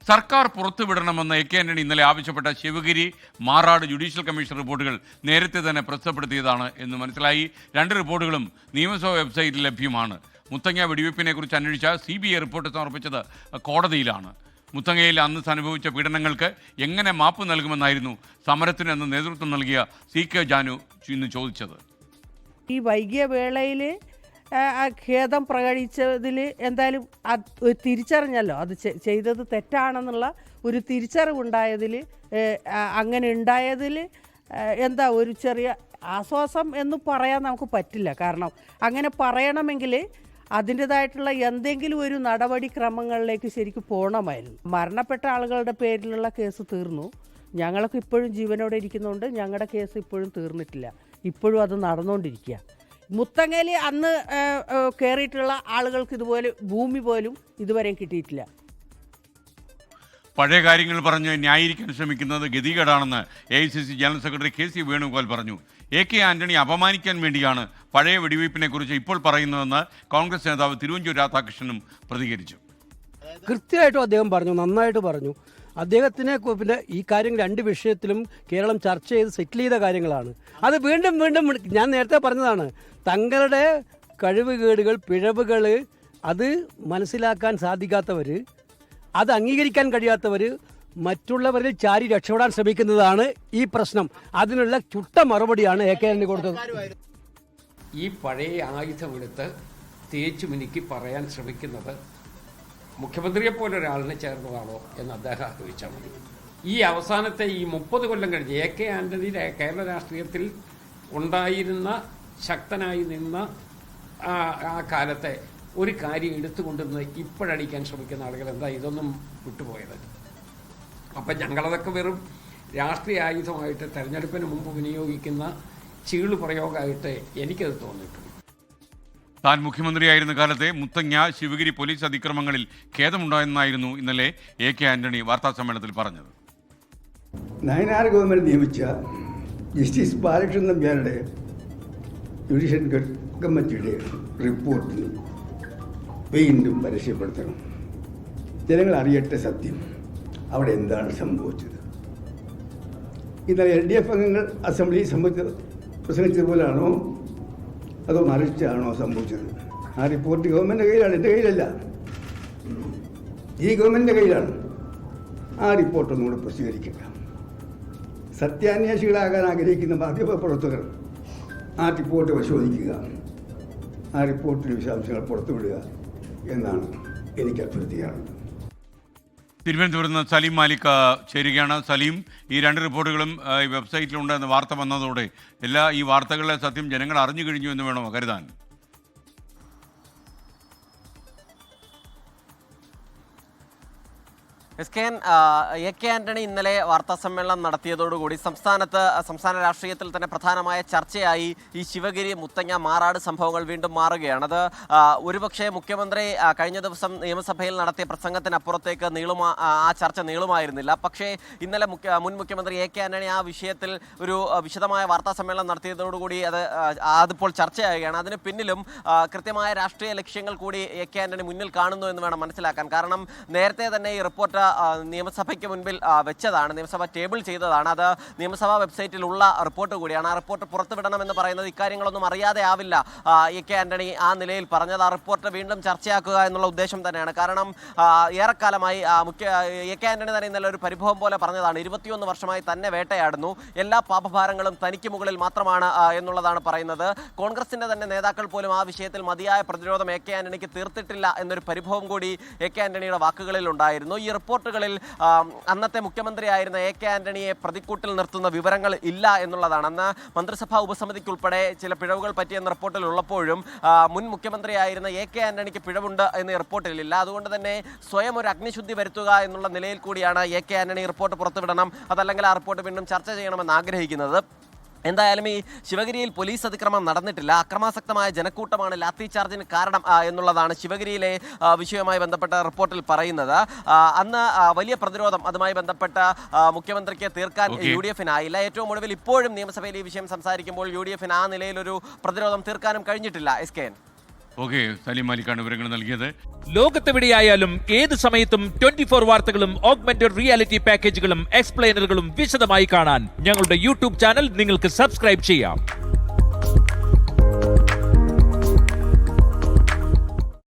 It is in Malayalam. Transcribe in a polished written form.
സർക്കാർ പുറത്തുവിടണമെന്ന് എ കെ ആന്റണി ഇന്നലെ ആവശ്യപ്പെട്ട ശിവഗിരി മാറാട് ജുഡീഷ്യൽ കമ്മീഷൻ റിപ്പോർട്ടുകൾ നേരത്തെ തന്നെ പ്രസിദ്ധപ്പെടുത്തിയതാണ് എന്ന് മനസ്സിലായി. രണ്ട് റിപ്പോർട്ടുകളും നിയമസഭാ വെബ്സൈറ്റിൽ ലഭ്യമാണ്. മുത്തങ്ങ വെടിവെപ്പിനെ കുറിച്ച് അന്വേഷിച്ച CBI റിപ്പോർട്ട് സമർപ്പിച്ചത് കോടതിയിലാണ്. മുത്തങ്ങയിൽ അന്ന് അനുഭവിച്ച പീഡനങ്ങൾക്ക് എങ്ങനെ മാപ്പ് നൽകുമെന്നായിരുന്നു സമരത്തിന് അന്ന് നേതൃത്വം നൽകിയ CK ജാനു ഇന്ന് ചോദിച്ചത്. ഈ വൈകിയ വേളയിൽ ഖേദം പ്രകടിച്ചതിൽ എന്തായാലും തിരിച്ചറിഞ്ഞല്ലോ, അത് ചെയ്തത് തെറ്റാണെന്നുള്ള ഒരു തിരിച്ചറിവുണ്ടായതിൽ, അങ്ങനെ ഉണ്ടായതിൽ എന്താ ഒരു ചെറിയ ആശ്വാസം എന്ന് പറയാൻ നമുക്ക് പറ്റില്ല. കാരണം അങ്ങനെ പറയണമെങ്കിൽ അതിൻ്റേതായിട്ടുള്ള എന്തെങ്കിലും ഒരു നടപടിക്രമങ്ങളിലേക്ക് ശരിക്കും പോകണമായിരുന്നു. മരണപ്പെട്ട ആളുകളുടെ പേരിലുള്ള കേസ് തീർന്നു. ഞങ്ങളൊക്കെ ഇപ്പോഴും ജീവനോടെ ഇരിക്കുന്നുണ്ട്. ഞങ്ങളുടെ കേസ് ഇപ്പോഴും തീർന്നിട്ടില്ല. ഇപ്പോഴും അത് നടന്നുകൊണ്ടിരിക്കുക. മുത്തങ്ങയിൽ അന്ന് കയറിയിട്ടുള്ള ആളുകൾക്ക് ഇതുപോലെ ഭൂമി പോലും ഇതുവരെയും കിട്ടിയിട്ടില്ല. പഴയ കാര്യങ്ങൾ പറഞ്ഞ് ന്യായീകരിക്കാൻ ശ്രമിക്കുന്നത് ഗതികേടാണെന്ന് AICC general secretary KC Venugopal പറഞ്ഞു. AK ആന്റണി അപമാനിക്കാൻ വേണ്ടിയാണ് പഴയ വെടിവയ്പ്പിനെ കുറിച്ച് ഇപ്പോൾ പറയുന്നതെന്ന് കോൺഗ്രസ് നേതാവ് തിരുവഞ്ചൂർ രാധാകൃഷ്ണനും പ്രതികരിച്ചു. കൃത്യമായിട്ടും അദ്ദേഹം പറഞ്ഞു, നന്നായിട്ട് പറഞ്ഞു. അദ്ദേഹത്തിനെ പിന്നെ ഈ കാര്യം രണ്ട് വിഷയത്തിലും കേരളം ചർച്ച ചെയ്ത് സെറ്റിൽ ചെയ്ത കാര്യങ്ങളാണ്. അത് വീണ്ടും വീണ്ടും ഞാൻ നേരത്തെ പറഞ്ഞതാണ്, തങ്ങളുടെ കഴിവുകേടുകൾ, പിഴവുകൾ അത് മനസ്സിലാക്കാൻ സാധിക്കാത്തവർ, അത് അംഗീകരിക്കാൻ കഴിയാത്തവർ മറ്റുള്ളവരിൽ ചാരി രക്ഷപ്പെടാൻ ശ്രമിക്കുന്നതാണ് ഈ പ്രശ്നം. അതിനുള്ള ചുട്ട മറുപടിയാണ് AK ആന്റണി കൊടുത്തത്. ഈ പഴയ ആയുധമെടുത്ത് തേച്ചു മിനുക്കി പറയാൻ ശ്രമിക്കുന്നത് മുഖ്യമന്ത്രിയെ പോലെ ഒരാളിനെ ചേർന്നതാണോ എന്ന് അദ്ദേഹം ആലോചിച്ചാൽ മതി. ഈ അവസാനത്തെ ഈ 30 കൊല്ലം കഴിഞ്ഞ് AK ആന്റണിയുടെ കേരള രാഷ്ട്രീയത്തിൽ ഉണ്ടായിരുന്ന ശക്തനായി നിന്ന ആ കാലത്തെ ഒരു കാര്യം എടുത്തുകൊണ്ടുവന്ന് ഇപ്പോഴടിക്കാൻ ശ്രമിക്കുന്ന ആളുകൾ എന്താ ഇതൊന്നും വിട്ടുപോയത്? അപ്പം ഞങ്ങളതൊക്കെ വെറും രാഷ്ട്രീയ ആയുധമായിട്ട് തെരഞ്ഞെടുപ്പിന് മുമ്പ് വിനിയോഗിക്കുന്ന ചീള് പ്രയോഗമായിട്ട് എനിക്കത് തോന്നിയിട്ടുണ്ട്. താൻ മുഖ്യമന്ത്രിയായിരുന്ന കാലത്തെ മുത്തങ്ങ ശിവഗിരി പോലീസ് അതിക്രമങ്ങളിൽ ഖേദമുണ്ടായെന്നായിരുന്നു ഇന്നലെ AK ആന്റണി വാർത്താസമ്മേളനത്തിൽ പറഞ്ഞത്. നയനാർ ഗവൺമെൻറ് നിയമിച്ച ജസ്റ്റിസ് ബാലകൃഷ്ണൻ നമ്പ്യാരുടെ ജുഡീഷ്യൽ കമ്മിറ്റിയുടെ റിപ്പോർട്ട് വീണ്ടും പരസ്യപ്പെടുത്തണം. ജനങ്ങൾ അറിയട്ടെ സത്യം, അവിടെ എന്താണ് സംഭവിച്ചത്. ഇന്നലെ LDF അംഗങ്ങൾ അസംബ്ലിയിൽ പ്രസംഗിച്ചതുപോലാണോ അതോ മറിച്ചാണോ സംഭവിച്ചത്? ആ റിപ്പോർട്ട് ഗവൺമെൻറ് കയ്യിലാണ്, എൻ്റെ കയ്യിലല്ല, ഈ ഗവൺമെൻറ്റിൻ്റെ കയ്യിലാണ്. ആ റിപ്പോർട്ടൊന്നും കൂടെ പ്രസിദ്ധീകരിക്കുക. സത്യാന്വേഷികളാകാൻ ആഗ്രഹിക്കുന്ന മാധ്യമപ്രവർത്തകർ ആ റിപ്പോർട്ട് പരിശോധിക്കുക, ആ റിപ്പോർട്ടിൽ വിശദാംശങ്ങൾ പുറത്തുവിടുക എന്നാണ് എനിക്ക് അഭ്യർത്ഥിക്കാറുള്ളത്. തിരുവനന്തപുരത്ത് നിന്ന് സലീം മാലിക് ചേരുകയാണ്. സലീം, ഈ രണ്ട് റിപ്പോർട്ടുകളും ഈ വെബ്സൈറ്റിലുണ്ട് എന്ന വാർത്ത വന്നതോടെ ഈ വാർത്തകളിലെ സത്യം ജനങ്ങൾ അറിഞ്ഞു കഴിഞ്ഞു എന്ന് വേണോ കരുതാൻ? AK ആന്റണി ഇന്നലെ വാർത്താ സമ്മേളനം നടത്തിയതോടുകൂടി സംസ്ഥാന രാഷ്ട്രീയത്തിൽ തന്നെ പ്രധാനമായ ചർച്ചയായി ഈ ശിവഗിരി, മുത്തങ്ങ, മാറാട് സംഭവങ്ങൾ വീണ്ടും മാറുകയാണ്. അത് ഒരുപക്ഷെ മുഖ്യമന്ത്രി കഴിഞ്ഞ ദിവസം നിയമസഭയിൽ നടത്തിയ പ്രസംഗത്തിനപ്പുറത്തേക്ക് ആ ചർച്ച നീളുമായിരുന്നില്ല. പക്ഷേ ഇന്നലെ മുൻ മുഖ്യമന്ത്രി AK ആന്റണി ആ വിഷയത്തിൽ ഒരു വിശദമായ വാർത്താ സമ്മേളനം നടത്തിയതോടുകൂടി അതിപ്പോൾ ചർച്ചയാവുകയാണ്. അതിന് പിന്നിലും കൃത്യമായ രാഷ്ട്രീയ ലക്ഷ്യങ്ങൾ കൂടി AK ആന്റണി മുന്നിൽ കാണുന്നു എന്ന് വേണം മനസ്സിലാക്കാൻ. കാരണം നേരത്തെ തന്നെ ഈ റിപ്പോർട്ട് നിയമസഭയ്ക്ക് മുൻപിൽ വെച്ചതാണ്, നിയമസഭ ടേബിൾ ചെയ്തതാണ്. അത് നിയമസഭാ വെബ്സൈറ്റിലുള്ള റിപ്പോർട്ട് കൂടിയാണ്. ആ റിപ്പോർട്ട് പുറത്തുവിടണമെന്ന് പറയുന്നത് ഇക്കാര്യങ്ങളൊന്നും അറിയാതെ ആവില്ല AK ആന്റണി ആ നിലയിൽ പറഞ്ഞത്. ആ റിപ്പോർട്ട് വീണ്ടും ചർച്ചയാക്കുക എന്നുള്ള ഉദ്ദേശം തന്നെയാണ്. കാരണം ഏറെക്കാലമായി AK ആന്റണി തന്നെ ഇന്നലെ ഒരു പരിഭവം പോലെ പറഞ്ഞതാണ്, 21 വർഷമായി തന്നെ വേട്ടയാടുന്നു, എല്ലാ പാപഭാരങ്ങളും തനിക്ക് മുകളിൽ മാത്രമാണ് എന്നുള്ളതാണ് പറയുന്നത്. കോൺഗ്രസിന്റെ തന്നെ നേതാക്കൾ പോലും ആ വിഷയത്തിൽ മതിയായ പ്രതിരോധം AK ആന്റണിക്ക് തീർത്തിട്ടില്ല എന്നൊരു പരിഭവം കൂടി AK ആന്റണിയുടെ വാക്കുകളിൽ ഉണ്ടായിരുന്നു. ഈ റിപ്പോർട്ടുകളിൽ അന്നത്തെ മുഖ്യമന്ത്രിയായിരുന്ന AK ആന്റണിയെ പ്രതിക്കൂട്ടിൽ നിർത്തുന്ന വിവരങ്ങൾ ഇല്ല എന്നുള്ളതാണ്. അന്ന് മന്ത്രിസഭാ ഉപസമിതിക്കുൾപ്പെടെ ചില പിഴവുകൾ പറ്റിയെന്ന റിപ്പോർട്ടിൽ ഉള്ളപ്പോഴും മുൻ മുഖ്യമന്ത്രിയായിരുന്ന AK ആന്റണിക്ക് പിഴവുണ്ട് എന്ന റിപ്പോർട്ടിലില്ല. അതുകൊണ്ട് തന്നെ സ്വയം ഒരു അഗ്നിശുദ്ധി വരുത്തുക എന്നുള്ള നിലയിൽ കൂടിയാണ് AK ആന്റണി റിപ്പോർട്ട് പുറത്തുവിടണം, അതല്ലെങ്കിൽ ആ റിപ്പോർട്ട് വീണ്ടും ചർച്ച ചെയ്യണമെന്ന് ആഗ്രഹിക്കുന്നത്. എന്തായാലും ഈ ശിവഗിരിയിൽ പോലീസ് അതിക്രമം നടന്നിട്ടില്ല, അക്രമാസക്തമായ ജനക്കൂട്ടമാണ് ലാത്തി ചാർജിന് കാരണം എന്നുള്ളതാണ് ശിവഗിരിയിലെ വിഷയവുമായി ബന്ധപ്പെട്ട റിപ്പോർട്ടിൽ പറയുന്നത്. അന്ന് വലിയ പ്രതിരോധം അതുമായി ബന്ധപ്പെട്ട മുഖ്യമന്ത്രിക്ക് തീർക്കാൻ UDF-നായില്ല. ഏറ്റവും ഒടുവിൽ ഇപ്പോഴും നിയമസഭയിൽ ഈ വിഷയം സംസാരിക്കുമ്പോൾ UDF-ന് ആ നിലയിലൊരു പ്രതിരോധം തീർക്കാനും കഴിഞ്ഞിട്ടില്ല. SKN ഓക്കെ, സലീം മാലിക്കാണ് വിവരങ്ങൾ നൽകിയത്. ലോകത്തെവിടെയായാലും ഏത് സമയത്തും 24 വാർത്തകളും ഓഗ്മെന്റഡ് റിയാലിറ്റി പാക്കേജുകളും എക്സ്പ്ലെയിനറുകളും വിശദമായി കാണാൻ ഞങ്ങളുടെ യൂട്യൂബ് ചാനൽ നിങ്ങൾക്ക് സബ്സ്ക്രൈബ് ചെയ്യാം.